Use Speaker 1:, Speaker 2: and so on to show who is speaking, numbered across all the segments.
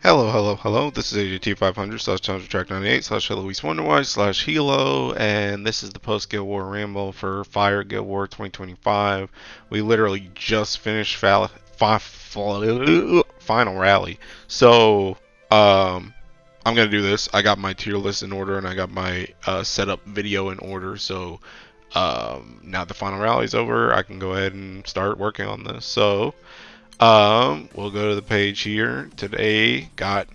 Speaker 1: Hello, hello, hello. This is AJT500 slash Track 98 slash Eloise Wonderwise slash Hilo, and this is the post Guild War Ramble for Fire Guild War 2025. We literally just finished final rally. So, I'm gonna do this. I got my tier list in order and I got my setup video in order. So, now the final rally is over, I can go ahead and start working on this. So, we'll go to the page here. Today got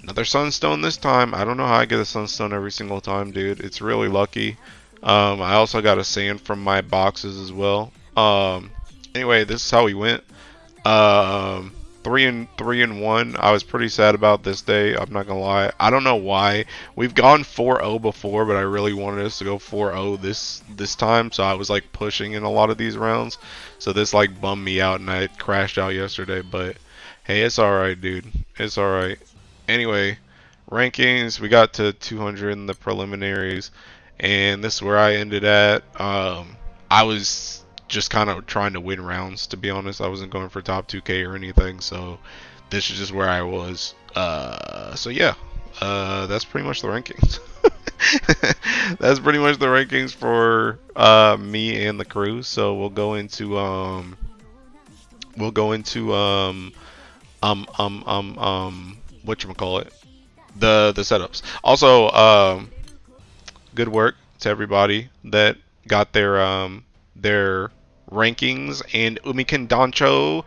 Speaker 1: another sunstone this time. I don't know how I get a sunstone every single time, dude. It's really lucky. I also got a sand from my boxes as well. Anyway, this is how we went. Um, 3-1. I was pretty sad about this day. I'm not gonna lie. I don't know why. We've gone 4-0 before, but I really wanted us to go 4-0 this time. So I was like pushing in a lot of these rounds. So this like bummed me out, and I crashed out yesterday. But hey, it's all right, dude. It's all right. Anyway, rankings. We got to 200 in the preliminaries, and this is where I ended at. I was just kind of trying to win rounds, to be honest. I wasn't going for top 2K or anything, so this is just where I was. So yeah, that's pretty much the rankings. That's pretty much the rankings for me and the crew. So we'll go into whatchamacallit, the setups. Also, good work to everybody that got their rankings, and Umiken Dancho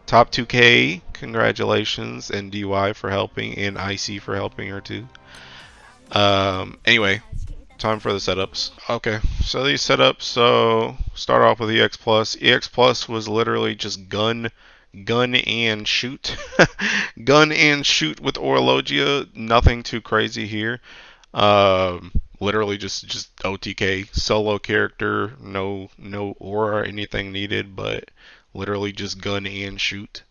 Speaker 1: top 2K, congratulations, and DY for helping, and IC for helping her too. Anyway, time for the setups. Okay, so these setups. So start off with EX Plus. EX Plus was literally just gun and shoot, gun and shoot with Orologia. Nothing too crazy here. Literally just OTK solo character, no aura or anything needed, but literally just gun and shoot.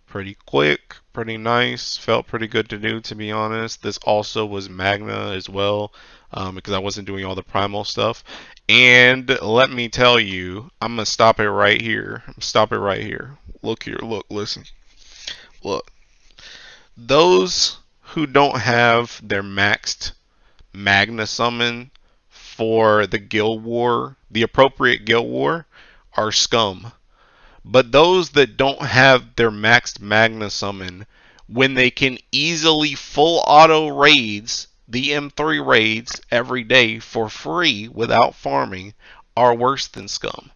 Speaker 1: Pretty quick, pretty nice, felt pretty good to do, to be honest. This also was Magna as well, because I wasn't doing all the primal stuff. And let me tell you, I'm gonna stop it right here. Stop it right here. Look here, look, listen, look. Those who don't have their maxed Magna summon for the Guild War, the appropriate Guild War, are scum. But those that don't have their maxed Magna summon, when they can easily full auto raids, the M3 raids every day for free without farming, are worse than scum.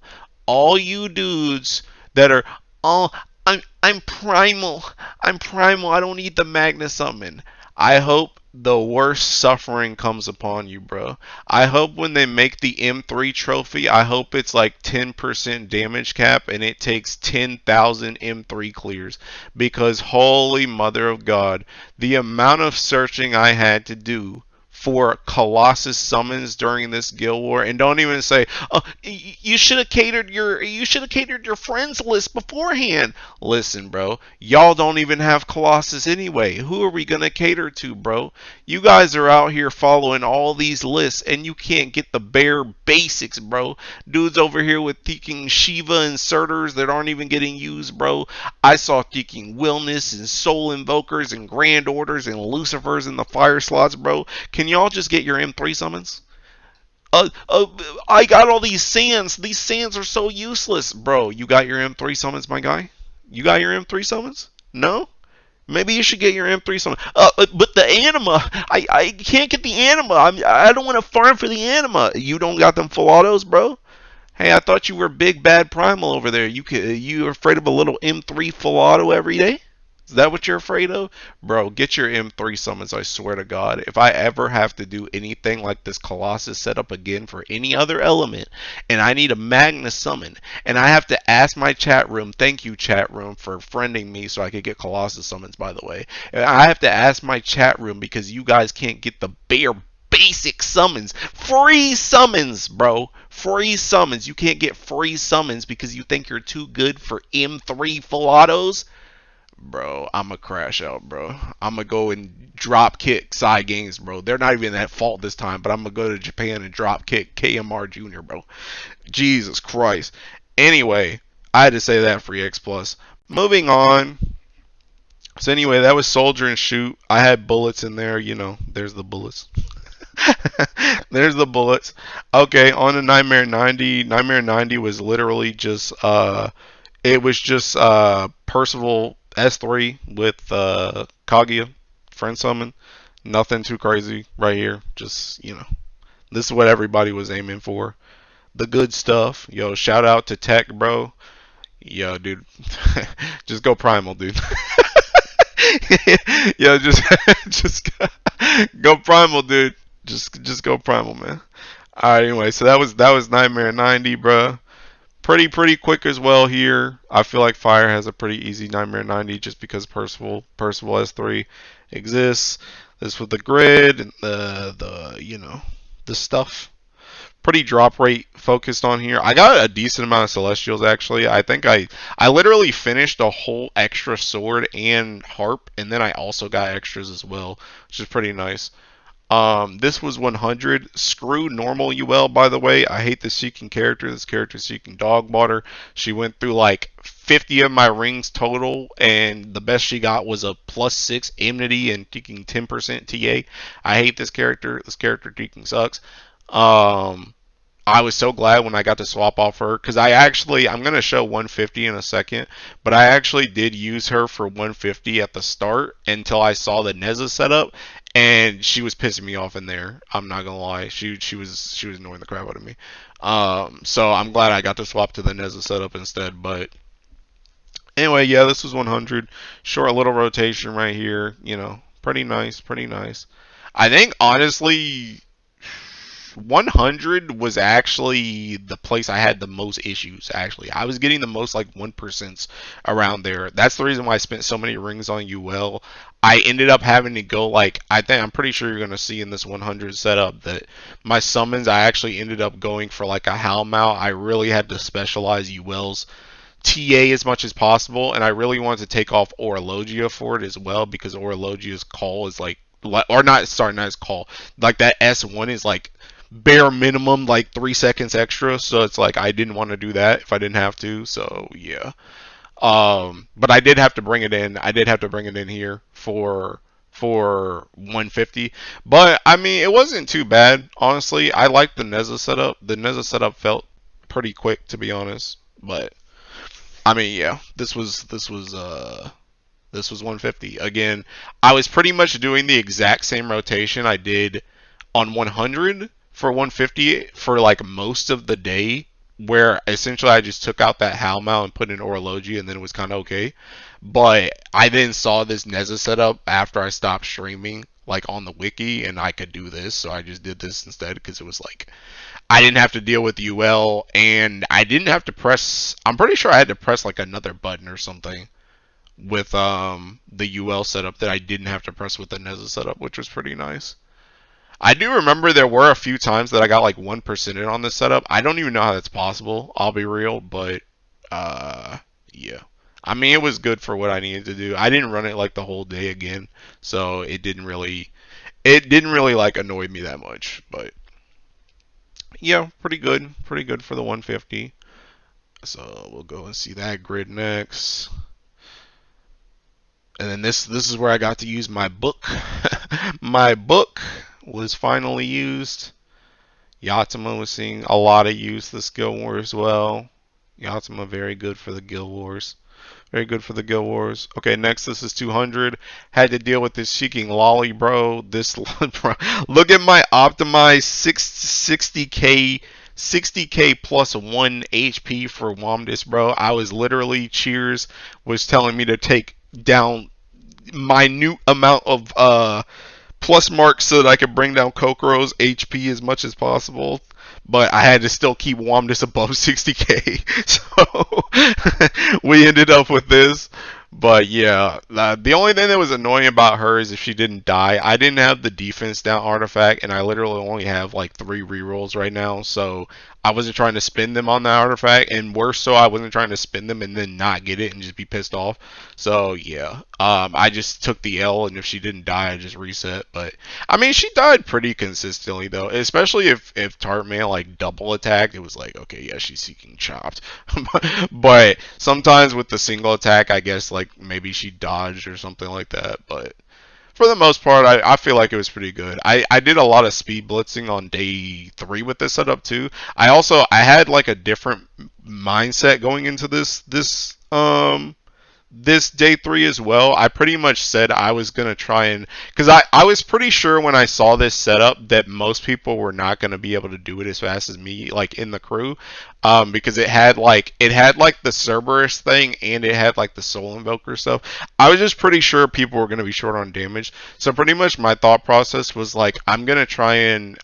Speaker 1: All you dudes that are, oh, I'm primal. I'm primal. I don't need the Magna summon. I hope the worst suffering comes upon you, bro. I hope when they make the M3 trophy, I hope it's like 10% damage cap and it takes 10,000 M3 clears. Because holy mother of God, the amount of searching I had to do for Colossus summons during this guild war, and don't even say, oh, you should have catered your friends list beforehand. Listen, bro, y'all don't even have Colossus anyway. Who are we gonna cater to, bro? You guys are out here following all these lists and you can't get the bare basics, bro. Dudes over here with thinking Shiva inserters that aren't even getting used, bro. I saw thinking Willness and Soul Invokers and Grand Orders and Lucifers in the fire slots, bro. Can y'all just get your M3 summons? Uh, uh, I got all these sands. These sands are so useless, bro. You got your M3 summons, my guy? You got your M3 summons? No? Maybe you should get your M3 summon. But the anima, I can't get the anima. I don't want to farm for the anima. You don't got them full autos, bro? Hey, I thought you were big bad primal over there. You afraid of a little M3 full auto every day? Is that what you're afraid of? Bro, get your M3 summons, I swear to God. If I ever have to do anything like this Colossus setup again for any other element, and I need a Magnus summon, and I have to ask my chat room, thank you chat room for friending me so I could get Colossus summons, by the way. And I have to ask my chat room because you guys can't get the bare basic summons. Free summons, bro. Free summons. You can't get free summons because you think you're too good for M3 full autos? Bro, I'ma crash out, bro. I'ma go and drop kick side games, bro. They're not even at fault this time, but I'm gonna go to Japan and drop kick KMR Jr., bro. Jesus Christ. Anyway, I had to say that for EX Plus. Moving on. So anyway, that was soldier and shoot. I had bullets in there, there's the bullets. There's the bullets. Okay, on to Nightmare 90. Nightmare 90 was literally just it was just Percival S3 with Kaguya friend summon. Nothing too crazy right here. Just, this is what everybody was aiming for. The good stuff. Yo, shout out to Tech, bro. Yo, dude. Just go primal, dude. Yo, just just go primal, dude. Just go primal, man. All right, anyway, so that was Nightmare 90, bro. Pretty quick as well here. I feel like Fire has a pretty easy Nightmare 90 just because Percival S3 exists. This with the grid and the stuff. Pretty drop rate focused on here. I got a decent amount of Celestials actually. I think I literally finished a whole extra sword and harp, and then I also got extras as well, which is pretty nice. This was 100. Screw normal UL, by the way. I hate this seeking character. This character is seeking dog water. She went through like 50 of my rings total, and the best she got was a +6 enmity and taking 10% TA. I hate this character. This character taking sucks. Um, I was so glad when I got to swap off her because I'm going to show 150 in a second, but I actually did use her for 150 at the start until I saw the Neza setup, and she was pissing me off in there. I'm not gonna lie, she was annoying the crap out of me. So I'm glad I got to swap to the Neza setup instead. But anyway, yeah, this was 100. Short little rotation right here. Pretty nice, pretty nice. I think honestly, 100 was actually the place I had the most issues. Actually, I was getting the most like 1% around there. That's the reason why I spent so many rings on UL. I ended up having to go like I'm pretty sure you're gonna see in this 100 setup that my summons I actually ended up going for like a Howlmouth. I really had to specialize UL's TA as much as possible, and I really wanted to take off Orologia for it as well because Orologia's call is like, or not, sorry, not his call, like that S1 is like bare minimum like 3 seconds extra, so it's like I didn't want to do that if I didn't have to. So yeah, but I did have to bring it in. I did have to bring it in here for 150. But I mean, it wasn't too bad, honestly. I liked the Neza setup. The Neza setup felt pretty quick, to be honest. But I mean, yeah, this was 150. Again, I was pretty much doing the exact same rotation I did on 100 for 150 for like most of the day, where essentially I just took out that Howlmouth and put in Orology, and then it was kind of okay. But I then saw this Neza setup after I stopped streaming, like on the wiki, and I could do this, so I just did this instead because it was like I didn't have to deal with UL, and I didn't have to press. I'm pretty sure I had to press like another button or something with the UL setup that I didn't have to press with the Neza setup, which was pretty nice. I do remember there were a few times that I got like 1% on this setup. I don't even know how that's possible. I'll be real, but yeah. I mean, it was good for what I needed to do. I didn't run it like the whole day again, so it didn't really like annoy me that much. But yeah, pretty good for the 150. So we'll go and see that grid next. And then this is where I got to use my book. My book was finally used. Yatima was seeing a lot of use this Guild War as well. Yatima very good for the Guild Wars. Very good for the Guild Wars. Okay, next this is 200. Had to deal with this seeking lolly, bro. Bro. Look at my optimized 60k 60k plus 1 HP for Womdis, bro. I was literally, Cheers was telling me to take down minute amount of plus marks so that I could bring down Kokoro's HP as much as possible. But I had to still keep Womdis above 60k. So we ended up with this. But yeah, the only thing that was annoying about her is if she didn't die. I didn't have the defense down artifact, and I literally only have like 3 rerolls right now. So I wasn't trying to spend them on the artifact, and worse so, I wasn't trying to spend them and then not get it and just be pissed off. So yeah, I just took the L, and if she didn't die, I just reset. But I mean, she died pretty consistently though, especially if Tartman like double attacked. It was like, okay, yeah, she's seeking chopped. But sometimes with the single attack, I guess like maybe she dodged or something like that. But for the most part, I feel like it was pretty good. I did a lot of speed blitzing on day 3 with this setup too. I had like a different mindset going into this day 3 as well. I pretty much said I was going to try and, because I was pretty sure when I saw this setup that most people were not going to be able to do it as fast as me, like in the crew, because it had like the Cerberus thing and it had like the Soul Invoker stuff. I was just pretty sure people were going to be short on damage. So pretty much my thought process was like, I'm going to try and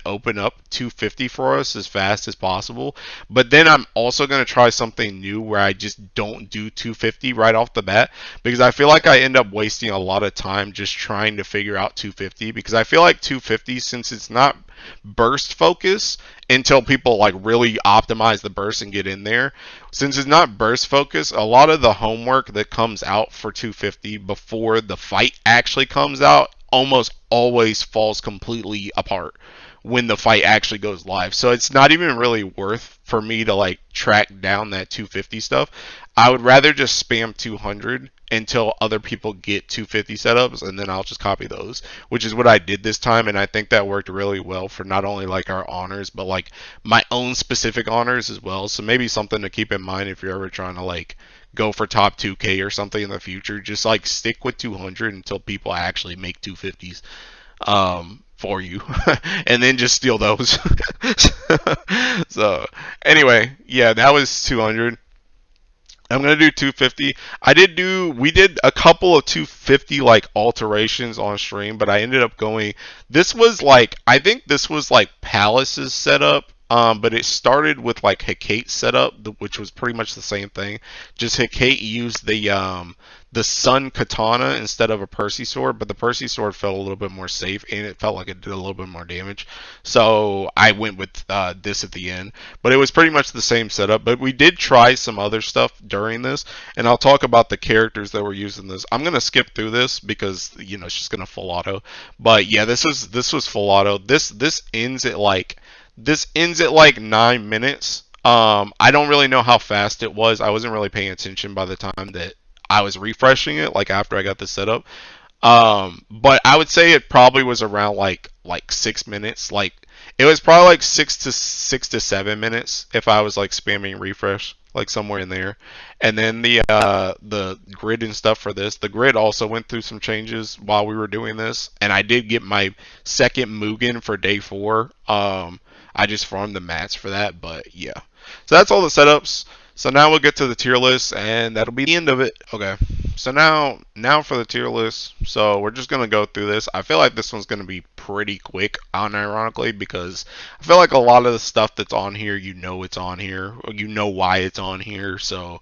Speaker 1: open up 250 for us as fast as possible, but then I'm also going to try something new where I just don't do 250 right off the bat, because I feel like I end up wasting a lot of time just trying to figure out 250, because I feel like 250, since it's not burst focus until people like really optimize the burst and get in there, since it's not burst focus, a lot of the homework that comes out for 250 before the fight actually comes out almost always falls completely apart when the fight actually goes live. So it's not even really worth for me to like track down that 250 stuff. I would rather just spam 200 until other people get 250 setups, and then I'll just copy those, which is what I did this time, and I think that worked really well for not only like our honors, but like my own specific honors as well. So maybe something to keep in mind if you're ever trying to like go for top 2K or something in the future. Just like stick with 200 until people actually make 250s for you, and then just steal those. So anyway, yeah, that was 200. I'm gonna do 250. We did a couple of 250 like alterations on stream, but I ended up going. I think this was like Palace's setup. But it started with like Hecate's setup, which was pretty much the same thing. Just Hecate used the Sun Katana instead of a Percy sword, but the Percy sword felt a little bit more safe and it felt like it did a little bit more damage. So I went with this at the end, but it was pretty much the same setup. But we did try some other stuff during this, and I'll talk about the characters that were used in this. I'm gonna skip through this because it's just gonna full auto. But yeah, this was full auto. This ends at like 9 minutes. I don't really know how fast it was. I wasn't really paying attention by the time that I was refreshing it, like after I got this set up. But I would say it probably was around like 6 minutes. Like it was probably like 6 to 7 minutes if I was like spamming refresh, like somewhere in there. And then the grid and stuff for this. The grid also went through some changes while we were doing this, and I did get my second Mugen for day 4. I just farmed the mats for that, but yeah. So that's all the setups. So now we'll get to the tier list, and that'll be the end of it. Okay. So now for the tier list. So we're just gonna go through this. I feel like this one's gonna be pretty quick, unironically, because I feel like a lot of the stuff that's on here, it's on here, or why it's on here. So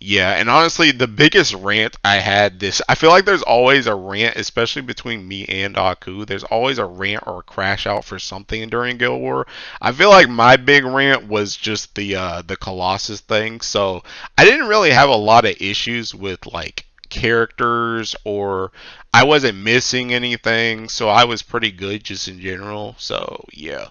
Speaker 1: yeah, and honestly, the biggest rant I had I feel like there's always a rant, especially between me and Aku. There's always a rant or a crash out for something during Guild War. I feel like my big rant was just the Colossus thing. So I didn't really have a lot of issues with like characters, or I wasn't missing anything, so I was pretty good just in general. So yeah.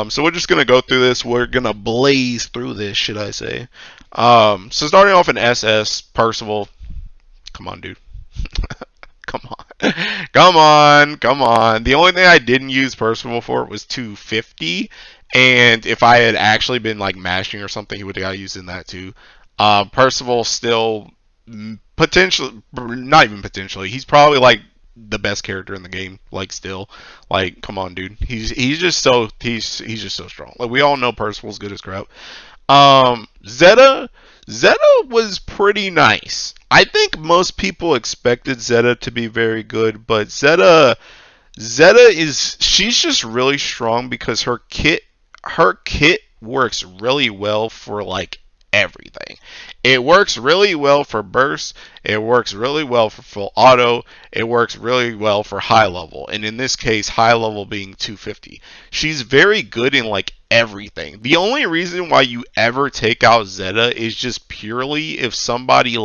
Speaker 1: So we're just gonna go through this. We're gonna blaze through this, should I say? So starting off in SS, Percival. Come on, dude. Come on. Come on. Come on. The only thing I didn't use Percival for was 250. And if I had actually been like mashing or something, he would have got used in that too. Percival still potentially, not even potentially, he's probably like the best character in the game. Like still, like come on, dude. He's just so strong. Like we all know Percival's good as crap. Zeta was pretty nice. I think most people expected Zeta to be very good, but she's just really strong because her kit works really well for like everything. It works really well for burst, it works really well for full auto, it works really well for high level, and in this case high level being 250. She's very good in like everything. The only reason why you ever take out Zeta is just purely if somebody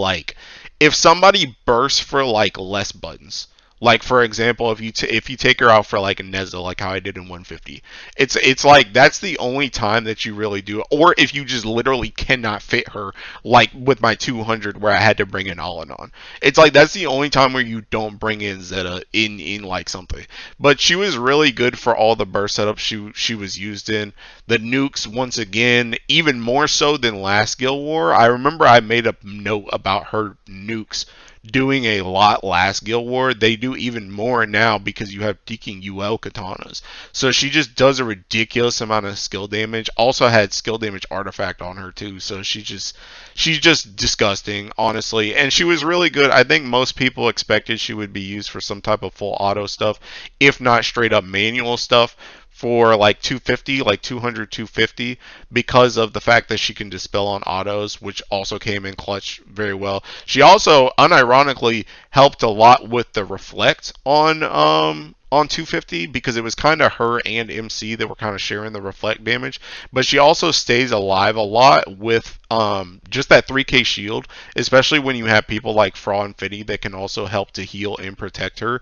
Speaker 1: bursts for like less buttons. Like for example, if you take her out for like a Nezza, like how I did in 150, it's like that's the only time that you really do it. Or if you just literally cannot fit her, like with my 200 where I had to bring in Allen on. It's like that's the only time where you don't bring in Zeta in like something. But she was really good for all the burst setups she was used in. The nukes once again, even more so than last Guild War. I remember I made a note about her nukes doing a lot last Guild War. They do even more now because you have deking UL katanas. So she just does a ridiculous amount of skill damage. Also had skill damage artifact on her too. So she's just disgusting, honestly. And she was really good. I think most people expected she would be used for some type of full auto stuff, if not straight up manual stuff for like 250, like 200, 250, because of the fact that she can dispel on autos, which also came in clutch very well. She also, unironically, helped a lot with the reflect on 250 because it was kind of her and MC that were kind of sharing the reflect damage. But she also stays alive a lot with just that 3k shield, especially when you have people like Fra and Fitty that can also help to heal and protect her.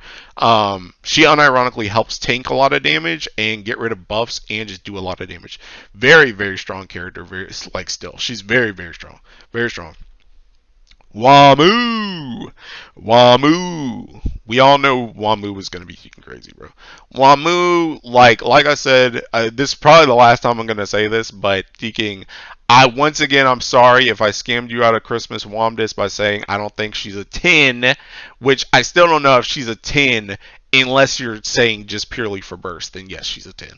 Speaker 1: She unironically helps tank a lot of damage and get rid of buffs and just do a lot of damage. Very, very strong character. Very, like, still, she's very, very strong. Very strong. Wamu! Wamu! We all know Wamu was going to be freaking crazy, bro. Wamu, like I said, this is probably the last time I'm going to say this, but freaking, once again, I'm sorry if I scammed you out of Christmas Wamdis by saying I don't think she's a 10, which I still don't know if she's a 10 unless you're saying just purely for burst, then yes, she's a 10.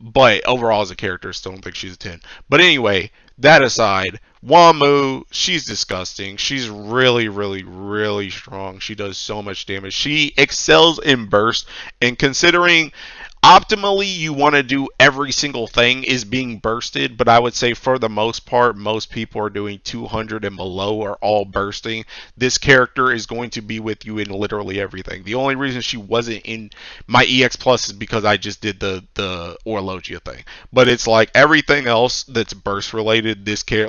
Speaker 1: But overall as a character, still don't think she's a 10. But anyway, that aside, Wamu, she's disgusting. She's really, really, really strong. She does so much damage. She excels in burst, and considering optimally you want to do every single thing is being bursted, but I would say for the most part, most people are doing 200 and below are all bursting. This character is going to be with you in literally everything. The only reason she wasn't in my EX Plus is because I just did the Orlogia thing. But it's like everything else that's burst related,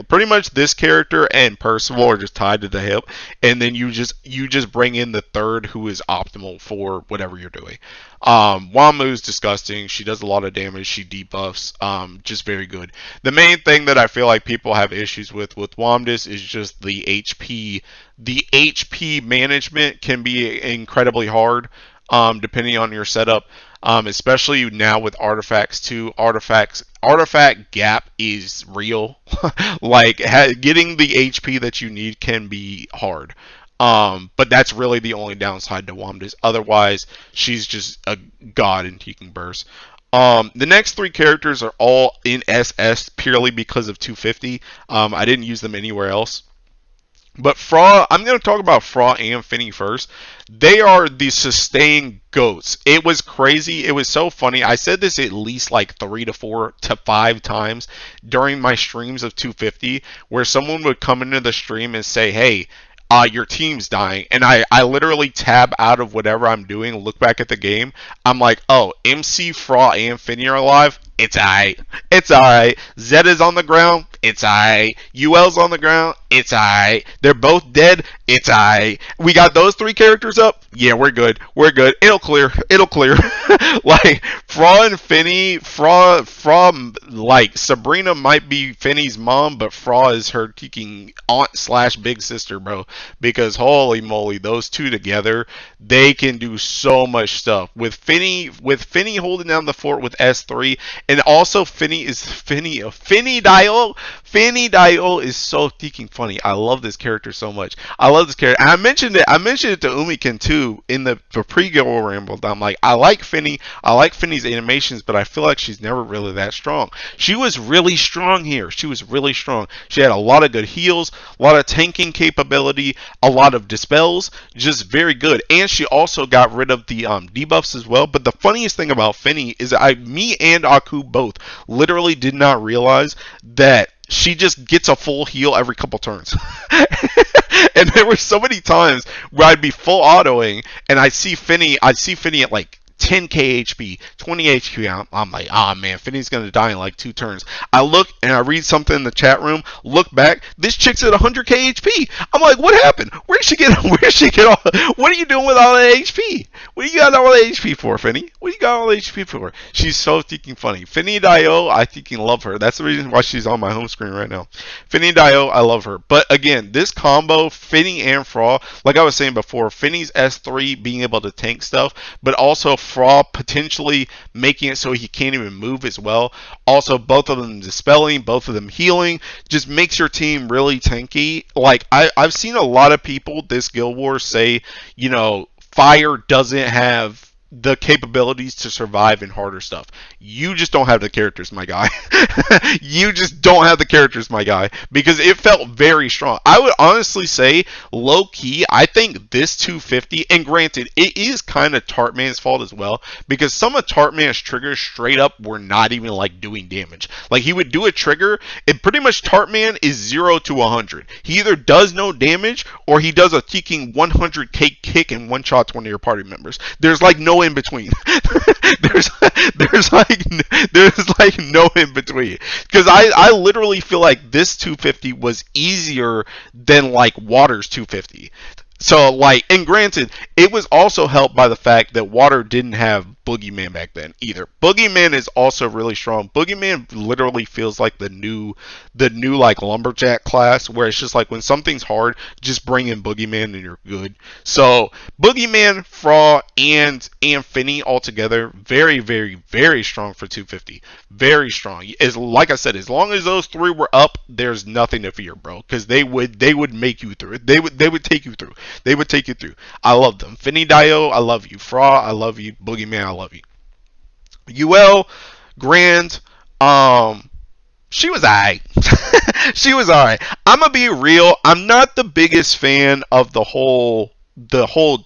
Speaker 1: pretty much this character and Percival are just tied to the hip, and then you just bring in the third who is optimal for whatever you're doing. Wamu's disgusting. She does a lot of damage. She debuffs. Just very good. The main thing that I feel like people have issues with Wamdis is just the HP. The HP management can be incredibly hard, depending on your setup. Especially now with artifacts too. Artifact gap is real. Like getting the HP that you need can be hard. But that's really the only downside to Wamdis. Otherwise, she's just a god in Teking Burst. The next three characters are all in SS purely because of 250. I didn't use them anywhere else. But Fra, I'm going to talk about Fra and Finny first. They are the sustained goats. It was crazy. It was so funny. I said this at least like 3 to 4 to 5 times during my streams of 250, where someone would come into the stream and say, hey, your team's dying, and I literally tab out of whatever I'm doing, look back at the game. I'm like, oh, MC, Fra, and Finny are alive. It's alright. It's alright. Zeta's on the ground. It's alright. UL's on the ground. It's alright. They're both dead. It's alright. We got those three characters up. Yeah, we're good. We're good. It'll clear. It'll clear. Like, Fra and Finny, Fra, like, Sabrina might be Finny's mom, but Fra is her teaking aunt slash big sister, bro. Because holy moly, those two together, they can do so much stuff. With Finny holding down the fort with S3, and also Finny Dial. Finny Dial is so freaking funny. I love this character so much. I love this character. And I mentioned it to Umikin too in the pre-Guild Ramble. I'm like, I like Finny. I like Finny's animations, but I feel like she's never really that strong. She was really strong here. She was really strong. She had a lot of good heals, a lot of tanking capability, a lot of dispels, just very good. And she also got rid of the debuffs as well. But the funniest thing about Finny is me and Aku both literally did not realize that she just gets a full heal every couple turns. And there were so many times where I'd be full autoing and I'd see Finny at like 10k HP, 20 HP. I'm like, ah man, Finny's gonna die in like 2 turns. I look and I read something in the chat room. Look back, this chick's at 100k HP. I'm like, what happened? Where did she get? Where did she get all? What are you doing with all that HP? What do you got all that HP for, Finny? What do you got all that HP for? She's so freaking funny. Finny Dio, I freaking love her. That's the reason why she's on my home screen right now. Finny Dio, I love her. But again, this combo, Finny and Fra, like I was saying before, Finny's S3 being able to tank stuff, but also Fra potentially making it so he can't even move as well. Also, both of them dispelling, both of them healing, just makes your team really tanky. Like, I've seen a lot of people this Guild Wars say, you know, Fire doesn't have the capabilities to survive in harder stuff. You just don't have the characters, my guy. You just don't have the characters, my guy, because it felt very strong. I would honestly say, low key, I think this 250, and granted, it is kind of Tartman's fault as well, because some of Tartman's triggers straight up were not even like doing damage. Like, he would do a trigger, and pretty much Tartman is 0 to 100. He either does no damage, or he does a kicking 100k kick and one shots one of your party members. There's like no in between. there's like no in between, because I literally feel like this 250 was easier than like Water's 250. So, like, and granted, it was also helped by the fact that Water didn't have Boogeyman back then either. Boogeyman is also really strong. Boogeyman literally feels like the new like lumberjack class, where it's just like when something's hard, just bring in Boogeyman and you're good. So Boogeyman, Fra, and Finny all together, very, very, very strong for 250. Very strong. As like I said, as long as those three were up, there's nothing to fear, bro. Because they would make you through it. They would take you through. They would take you through. I love them. Finny Dio, I love you. Fra, I love you. Boogeyman, I love you. UL, Grand, she was alright. She was alright. I'm gonna be real. I'm not the biggest fan of the whole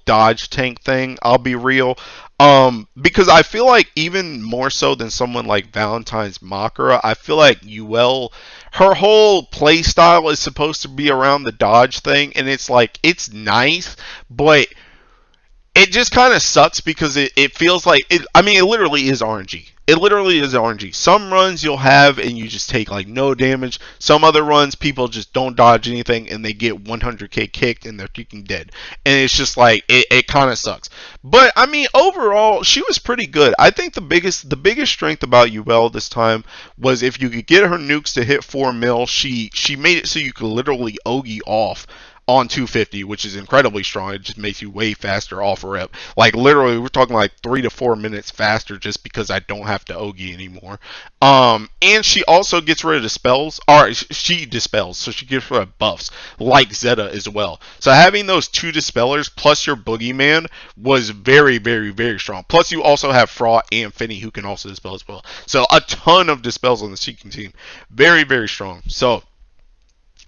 Speaker 1: dodge tank thing. I'll be real. Because I feel like even more so than someone like Valentine's Makara, I feel like UL, her whole play style is supposed to be around the dodge thing, and it's like, it's nice, but it just kind of sucks because it feels like it. I mean, it literally is RNG. It literally is RNG. Some runs you'll have and you just take like no damage. Some other runs people just don't dodge anything and they get 100k kicked and they're freaking dead. And it's just like it kind of sucks. But I mean, overall she was pretty good. I think the biggest strength about UL this time was if you could get her nukes to hit 4 mil, she made it so you could literally Ogi off on 250, which is incredibly strong. It just makes you way faster off a rep. Like, literally, we're talking like 3 to 4 minutes faster just because I don't have to Ogi anymore. And she also gets rid of the spells. Or she dispels, so she gets rid of buffs, like Zeta as well. So having those 2 dispellers plus your Boogeyman was very, very, very strong. Plus, you also have Fra and Finny who can also dispel as well. So a ton of dispels on the Seeking team. Very, very strong. So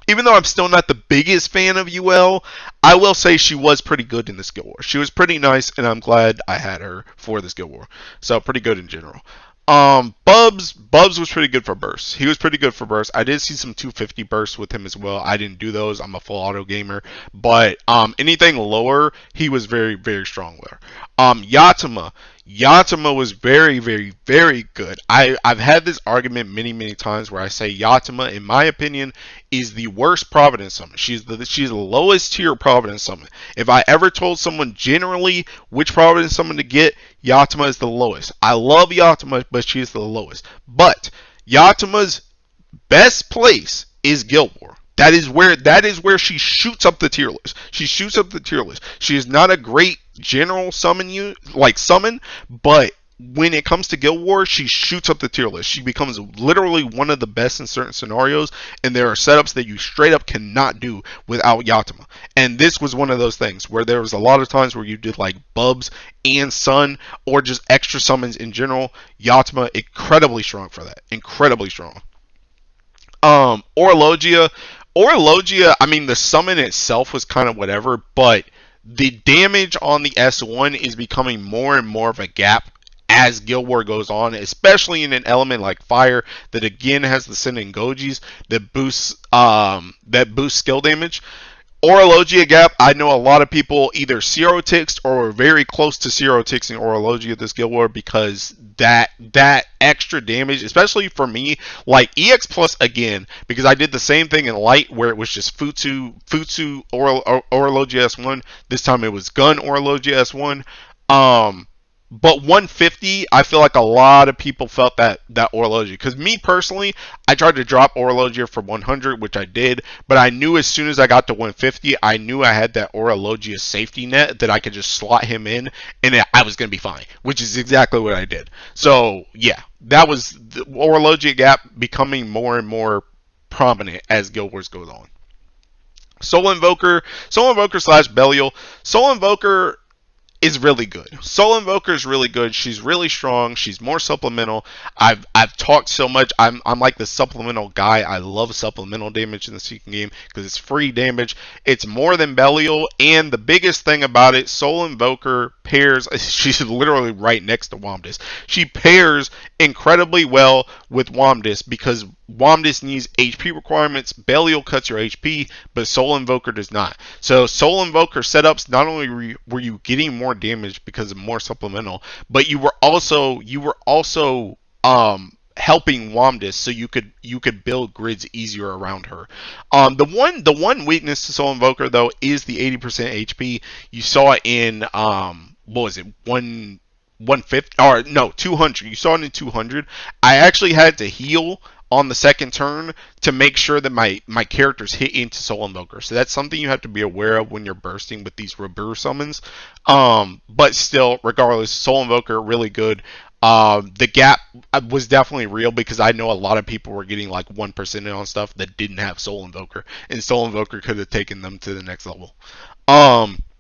Speaker 1: even though I'm still not the biggest fan of UL, I will say she was pretty good in this Guild War. She was pretty nice, and I'm glad I had her for this Guild War. So pretty good in general. Bubs was pretty good for bursts. He was pretty good for bursts. I did see some 250 bursts with him as well. I didn't do those. I'm a full auto gamer. But anything lower, he was very, very strong with. Yatima was very, very, very good. I've had this argument many, many times where I say Yatima, in my opinion, is the worst Providence summon. She's the lowest tier Providence summon. If I ever told someone generally which Providence summon to get, Yatima is the lowest. I love Yatima, but she is the lowest. But Yatima's best place is Guild War. That is where she shoots up the tier list. She shoots up the tier list. She is not a great general summon, but when it comes to Guild Wars, she shoots up the tier list. She becomes literally one of the best in certain scenarios, and there are setups that you straight up cannot do without Yatima. And this was one of those things where there was a lot of times where you did like Bubs and Sun, or just extra summons in general. Yatima, incredibly strong for that. Incredibly strong. Orologia, I mean, the summon itself was kind of whatever, but the damage on the S1 is becoming more and more of a gap as Guild War goes on, especially in an element like Fire that again has the Sending Gojis that boosts skill damage. Orologia Gap, I know a lot of people either zero ticks or were very close to zero tixing Orologia this Guild War because that extra damage, especially for me, like EX Plus again, because I did the same thing in Light where it was just Futsu Orologia S1. This time it was Gun Orologia S1. But 150, I feel like a lot of people felt that Orologia. Because me personally, I tried to drop Orologia for 100, which I did. But I knew as soon as I got to 150, I knew I had that Orologia safety net that I could just slot him in, and I was going to be fine. Which is exactly what I did. So yeah, that was the Orologia gap becoming more and more prominent as Guild Wars goes on. Soul Invoker slash Belial. Soul Invoker is really good. Soul Invoker is really good. She's really strong. She's more supplemental. I've talked so much. I'm like the supplemental guy. I love supplemental damage in the Seeking game because it's free damage. It's more than Belial, and the biggest thing about it, Soul Invoker pairs. She's literally right next to Womdis. She pairs incredibly well with Womdis because Womdis needs HP requirements. Belial cuts your HP, but Soul Invoker does not. So Soul Invoker setups, not only were you getting more damage because of more supplemental, but you were also helping Womdis so you could build grids easier around her. The one weakness to Soul Invoker though is the 80% HP. You saw it in what was it, 150 or no 200. You saw it in 200. I actually had to heal on the second turn to make sure that my characters hit into Soul Invoker. So that's something you have to be aware of when you're bursting with these Rebirth summons. But still, regardless, Soul Invoker really good. The gap was definitely real because I know a lot of people were getting like 1% on stuff that didn't have Soul Invoker, and Soul Invoker could have taken them to the next level.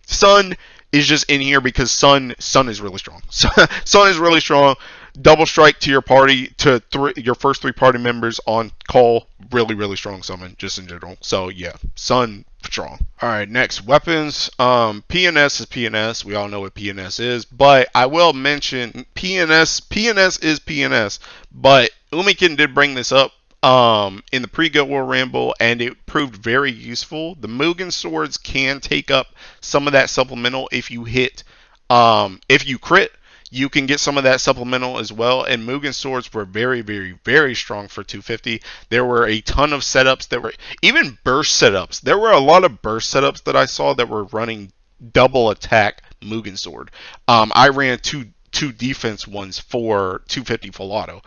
Speaker 1: Sun is just in here because Sun is really strong. Sun is really strong. Double strike to your party to your first three party members on call. Really strong summon just in general. So yeah, Sun strong. All right, next weapons. PNS is PNS. We all know what PNS is, but I will mention PNS. PNS is PNS, but Umikin did bring this up in the pre-Guild War Ramble, and it proved very useful. The Mugen swords can take up some of that supplemental if you hit, if you crit, you can get some of that supplemental as well. And Mugen swords were very strong for 250. There were a ton of setups that were even burst setups. There were a lot of burst setups that I saw that were running double attack Mugen sword. I ran two defense ones for 250 full auto.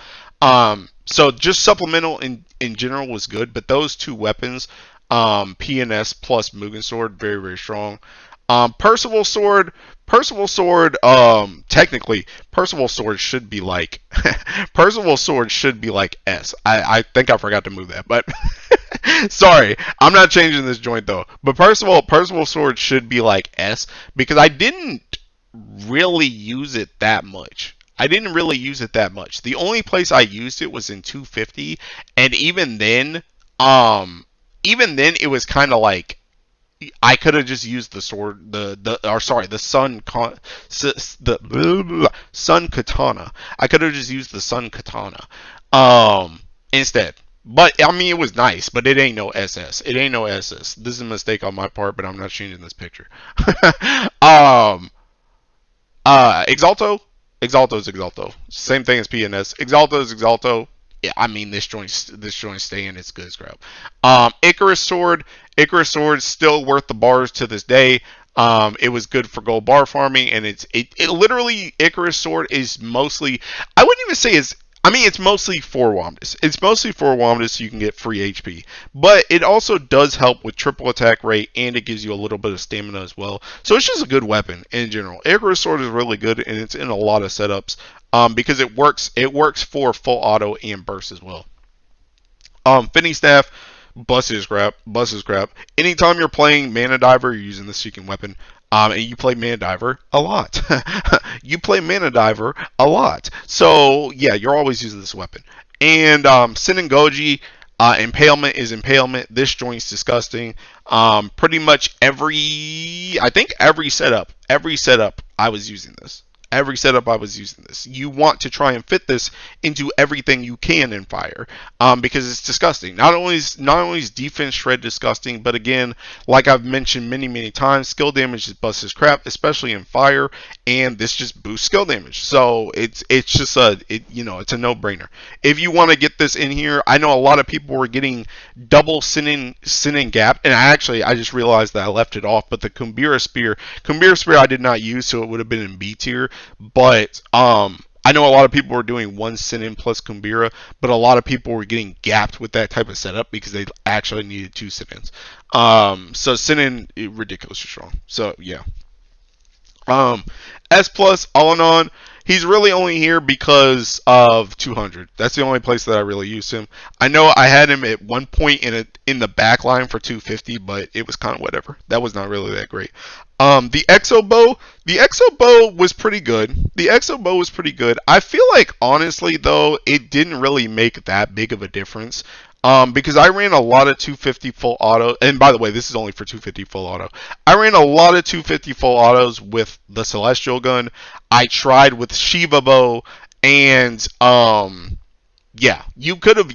Speaker 1: So just supplemental in general was good, but those two weapons, PNS plus Mugen sword, very strong. Percival sword, technically Percival sword should be like Percival sword should be like S. I think I forgot to move that, but sorry, I'm not changing this joint though. But Percival sword should be like S because I didn't really use it that much. I didn't really use it that much. The only place I used it was in 250, and even then it was kind of like I could have just used the sword, the sun katana. I could have just used the sun katana, instead. But I mean, it was nice, but it ain't no SS. It ain't no SS. This is a mistake on my part, but I'm not changing this picture. um, Exalto, Exalto is Exalto. Same thing as PNS. Exalto is Exalto. Yeah, I mean this joint staying. It's good as crap. Icarus sword still worth the bars to this day. It was good for gold bar farming, and it literally Icarus sword is mostly. I wouldn't even say it's. I mean, it's mostly for Womdis. It's mostly for Womdis so you can get free HP. But it also does help with triple attack rate, and it gives you a little bit of stamina as well. So it's just a good weapon in general. Icarus sword is really good, and it's in a lot of setups because it works. It works for full auto and burst as well. Finny staff, bust his crap, bust his crap. Anytime you're playing Mana Diver, you're using the Seeking weapon. And you play Mana Diver a lot. You play Mana Diver a lot. So yeah, you're always using this weapon. And Senengoji, Impalement is Impalement. This joint's disgusting. Pretty much I think every setup, I was using this. Every setup I was using this. You want to try and fit this into everything you can in fire, because it's disgusting. Not only is defense shred disgusting, but again, like I've mentioned many times, skill damage just busts his crap, especially in fire, and this just boosts skill damage. So it's just it's a no-brainer. If you want to get this in here, I know a lot of people were getting double Sin Gap, and I just realized that I left it off. But the Kumbira Spear I did not use, so it would have been in B tier. But I know a lot of people were doing one Sin plus Kumbira, but a lot of people were getting gapped with that type of setup because they actually needed two Sin. So Sin ridiculously strong. So yeah. Um, S plus all in all, he's really only here because of 200. That's the only place that I really used him. I know I had him at one point in the back line for 250, but it was kind of whatever. That was not really that great. The Exo Bow was pretty good. The Exo Bow was pretty good. I feel like honestly though, it didn't really make that big of a difference. Because I ran a lot of 250 full auto, and by the way, this is only for 250 full auto. I ran a lot of 250 full autos with the Celestial Gun. I tried with Shiva Bow, and yeah, you could have.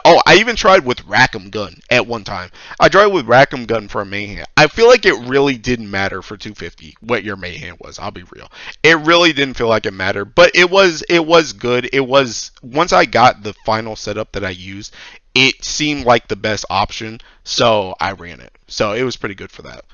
Speaker 1: Oh, I even tried with Rackham Gun at one time. I tried with Rackham Gun for a main hand. I feel like it really didn't matter for 250 what your main hand was. I'll be real. It really didn't feel like it mattered, but it was good. It was, once I got the final setup that I used, it seemed like the best option, so I ran it. So it was pretty good for that.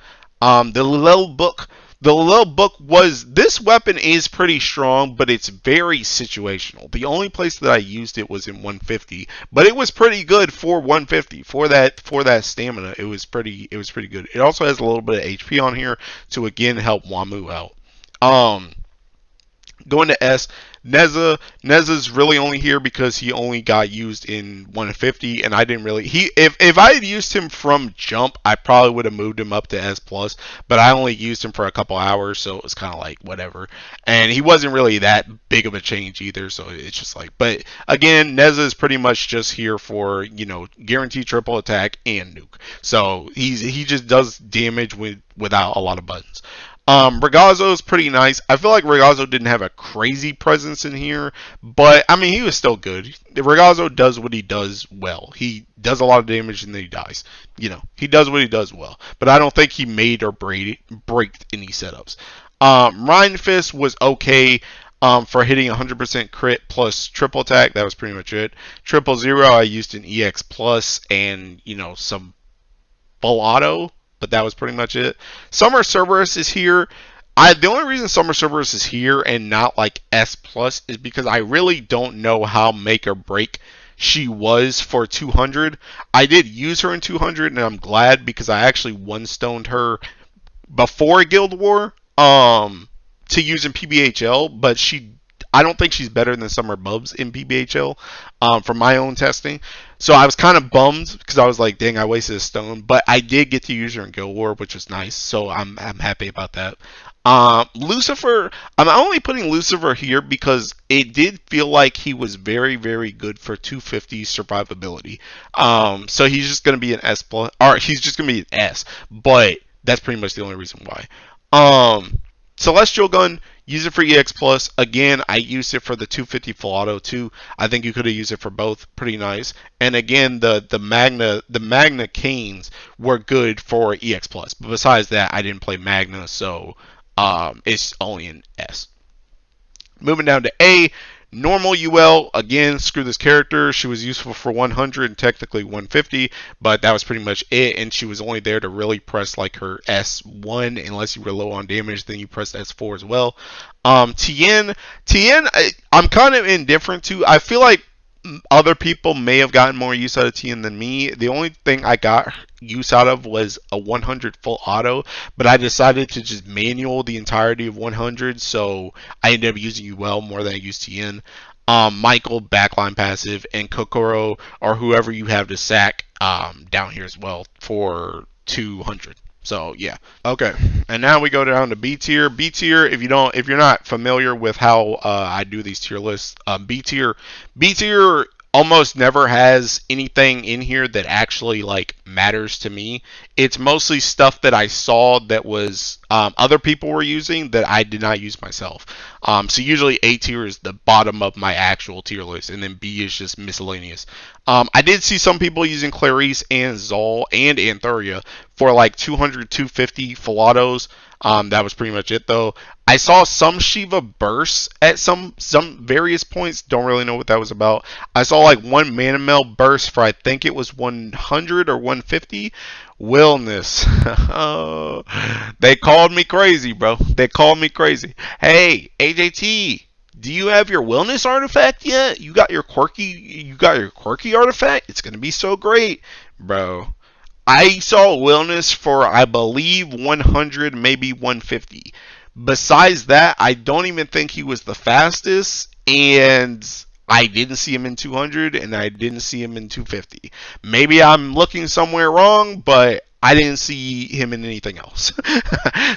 Speaker 1: The Lil Book. The Lil Book was, this weapon is pretty strong, but it's very situational. The only place that I used it was in 150, but it was pretty good for 150 for that stamina. It was pretty good. It also has a little bit of HP on here to again help Wamu out. Going to S, Neza's really only here because he only got used in 150, and I didn't really. If I had used him from jump, I probably would have moved him up to S plus, but I only used him for a couple hours, so it was kind of like whatever. And he wasn't really that big of a change either, so it's just like. But again, Neza is pretty much just here for guaranteed triple attack and nuke. So he just does damage without a lot of buttons. Ragazzo is pretty nice. I feel like Ragazzo didn't have a crazy presence in here, but I mean, he was still good. Ragazzo does what he does well. He does a lot of damage and then he dies. He does what he does well, but I don't think he made or break any setups. Rhine Fist was okay. For hitting 100% crit plus triple attack, that was pretty much it. 000 I used an EX plus and some full auto, but that was pretty much it. Summer Cerberus is here. The only reason Summer Cerberus is here and not like S plus is because I really don't know how make or break she was for 200. I did use her in 200, and I'm glad because I actually one-stoned her before Guild War to use in PBHL, but I don't think she's better than Summer Bubs in PBHL from my own testing. So I was kind of bummed because I was like, dang, I wasted a stone. But I did get to use her in Guild War, which was nice. So I'm happy about that. Lucifer, I'm only putting Lucifer here because it did feel like he was very good for 250 survivability. So he's just going to be an S plus, or he's just going to be an S. But that's pretty much the only reason why. Celestial Gun, use it for EX plus. Again, I used it for the 250 full auto too. I think you could have used it for both. Pretty nice. And again, the Magna Canes were good for EX plus. But besides that, I didn't play Magna, so it's only an S. Moving down to A, normal UL. Again, screw this character. She was useful for 100 and technically 150, but that was pretty much it. And she was only there to really press like her S1, unless you were low on damage, then you pressed S4 as well. Tien, I'm kind of indifferent to. I feel like other people may have gotten more use out of Tien than me. The only thing I got use out of was a 100 full auto, but I decided to just manual the entirety of 100, so I ended up using UL more than I used Tien. Michael, backline passive, and Kokoro, or whoever you have to sack down here as well for 200. So yeah. Okay. And now we go down to B tier. B tier, if you're not familiar with how I do these tier lists, B tier almost never has anything in here that actually like matters to me. It's mostly stuff that I saw that was other people were using that I did not use myself. So usually A tier is the bottom of my actual tier list, and then B is just miscellaneous. I did see some people using Clarice and Zol and Anthuria for like 200, 250 Filatos. That was pretty much it though. I saw some Shiva bursts at some various points. Don't really know what that was about. I saw like one Manamel burst for I think it was 100 or 150. Willness. Oh, they called me crazy, bro. They called me crazy. Hey, AJT, do you have your Willness artifact yet? You got your quirky artifact? It's gonna be so great, bro. I saw Willness for I believe 100, maybe 150. Besides that, I don't even think he was the fastest, and I didn't see him in 200, and I didn't see him in 250. Maybe I'm looking somewhere wrong, but I didn't see him in anything else.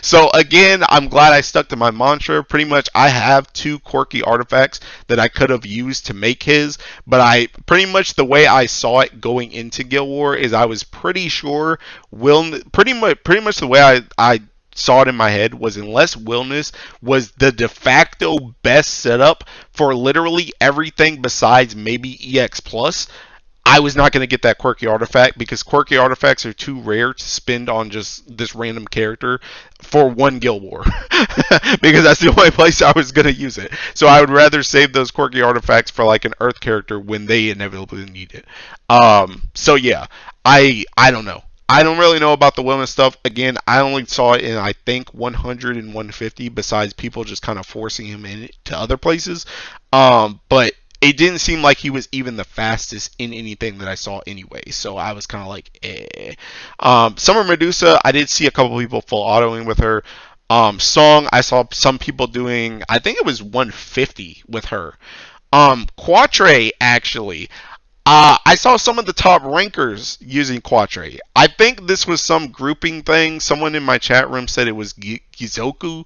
Speaker 1: So again, I'm glad I stuck to my mantra. Pretty much, I have two quirky artifacts that I could have used to make his, but I pretty much the way I saw it going into Guild War is I was pretty sure pretty much the way I saw it in my head was unless Willness was the de facto best setup for literally everything besides maybe EX Plus, I was not going to get that quirky artifact because quirky artifacts are too rare to spend on just this random character for one Guild War. Because that's the only place I was going to use it. So I would rather save those quirky artifacts for like an Earth character when they inevitably need it. So yeah, I don't know. I don't really know about the wellness stuff. Again, I only saw it in I think 100 and 150. Besides people just kind of forcing him in to other places, but it didn't seem like he was even the fastest in anything that I saw anyway. So I was kind of like, eh. Summer Medusa, I did see a couple people full autoing with her. Song, I saw some people doing, I think it was 150 with her. Quatre, actually. I saw some of the top rankers using Quatre. I think this was some grouping thing. Someone in my chat room said it was Gizoku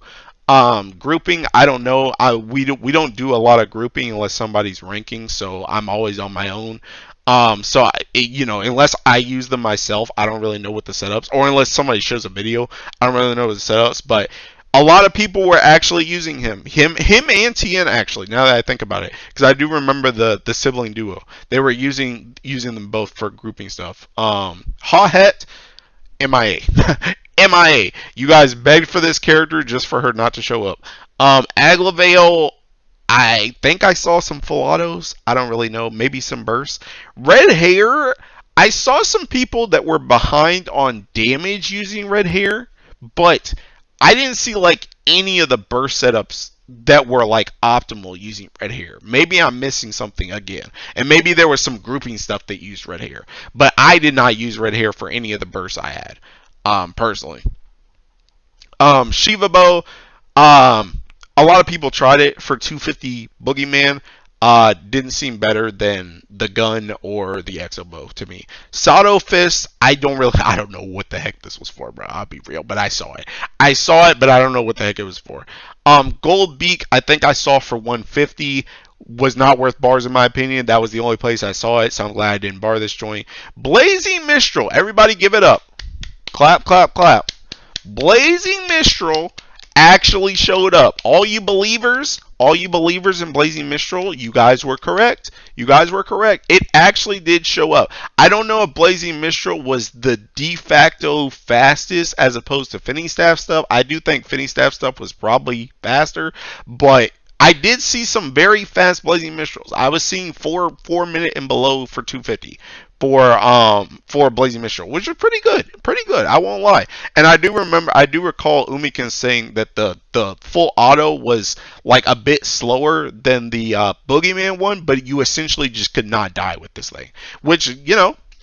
Speaker 1: grouping. I don't know. We don't do a lot of grouping unless somebody's ranking, so I'm always on my own. Unless I use them myself, I don't really know what the setups, or unless somebody shows a video, I don't really know what the setups. But a lot of people were actually using him and Tien actually. Now that I think about it, because I do remember the sibling duo, they were using them both for grouping stuff. Hawhet, MIA. MIA. You guys begged for this character just for her not to show up. Aglavale, I think I saw some full autos. I don't really know. Maybe some bursts. Red hair, I saw some people that were behind on damage using red hair, but I didn't see like any of the burst setups that were like optimal using red hair. Maybe I'm missing something again. And maybe there was some grouping stuff that used red hair. But I did not use red hair for any of the bursts I had. Personally. Shiva Bow, a lot of people tried it for 250 Boogeyman. Didn't seem better than the gun or the Exo Bow to me. Sato Fist, I don't know what the heck this was for, bro. I'll be real, but I saw it. I saw it, but I don't know what the heck it was for. Gold Beak, I think I saw for 150. Was not worth bars in my opinion. That was the only place I saw it, so I'm glad I didn't bar this joint. Blazing Mistral, everybody give it up. Clap, clap, clap. Blazing Mistral actually showed up. All you believers in Blazing Mistral, you guys were correct. You guys were correct. It actually did show up. I don't know if Blazing Mistral was the de facto fastest as opposed to Finny Staff stuff. I do think Finny Staff stuff was probably faster, but I did see some very fast Blazing Mistrals. I was seeing 4 minute and below for 250 for Blazing Mistral, which was pretty good. Pretty good, I won't lie. And I do recall Umikin saying that the full auto was like a bit slower than the Boogeyman one, but you essentially just could not die with this thing. Which,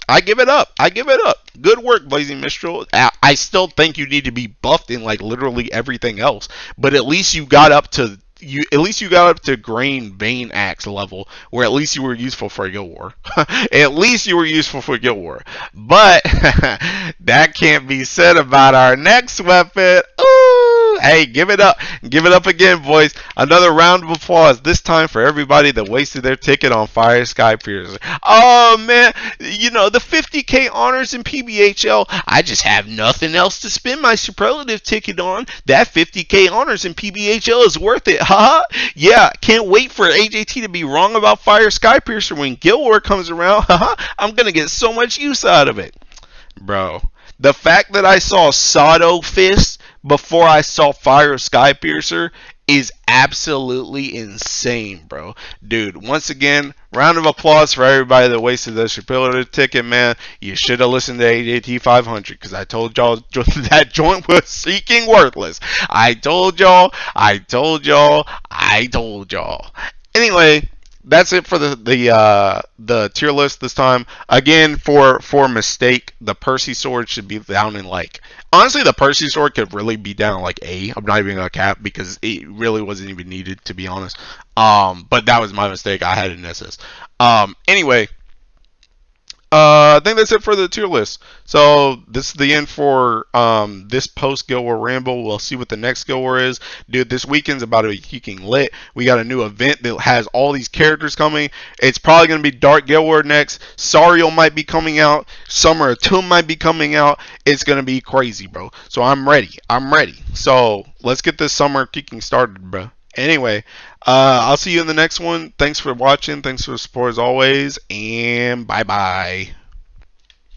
Speaker 1: I give it up. I give it up. Good work, Blazing Mistral. I still think you need to be buffed in like literally everything else, but at least you got up to Grain Vein Axe level, where at least you were useful for a Guild War. At least you were useful for a Guild War. But that can't be said about our next weapon. Ooh! Hey, give it up. Give it up again, boys. Another round of applause, this time for everybody that wasted their ticket on Fire Sky Piercer. Oh, man. You know, the 50K honors in PBHL, I just have nothing else to spend my superlative ticket on. That 50K honors in PBHL is worth it. Haha. Yeah, can't wait for AJT to be wrong about Fire Sky Piercer when Guild War comes around. Haha. I'm going to get so much use out of it. Bro, the fact that I saw Sado Fist before I saw Fire Sky Piercer is absolutely insane, bro. Dude, once again, round of applause for everybody that wasted their superlative ticket, man. You should have listened to AJT 500 because I told y'all that joint was seeking worthless. I told y'all, I told y'all, I told y'all. Anyway, that's it for the tier list this time. Again, for mistake, the Percy sword should be down in like, honestly, the Percy sword could really be down like A. I'm not even gonna cap because it really wasn't even needed, to be honest. But that was my mistake. I had an SS. Anyway, I think that's it for the tier list. So this is the end for this post Guild War Ramble. We'll see what the next Guild War is. Dude, this weekend's about to be kicking lit. We got a new event that has all these characters coming. It's probably going to be Dark Guild War next. Sario might be coming out. Summer of Tomb might be coming out. It's going to be crazy, bro. So I'm ready. I'm ready. So let's get this summer kicking started, bro. Anyway, I'll see you in the next one. Thanks for watching. Thanks for the support as always. And bye-bye.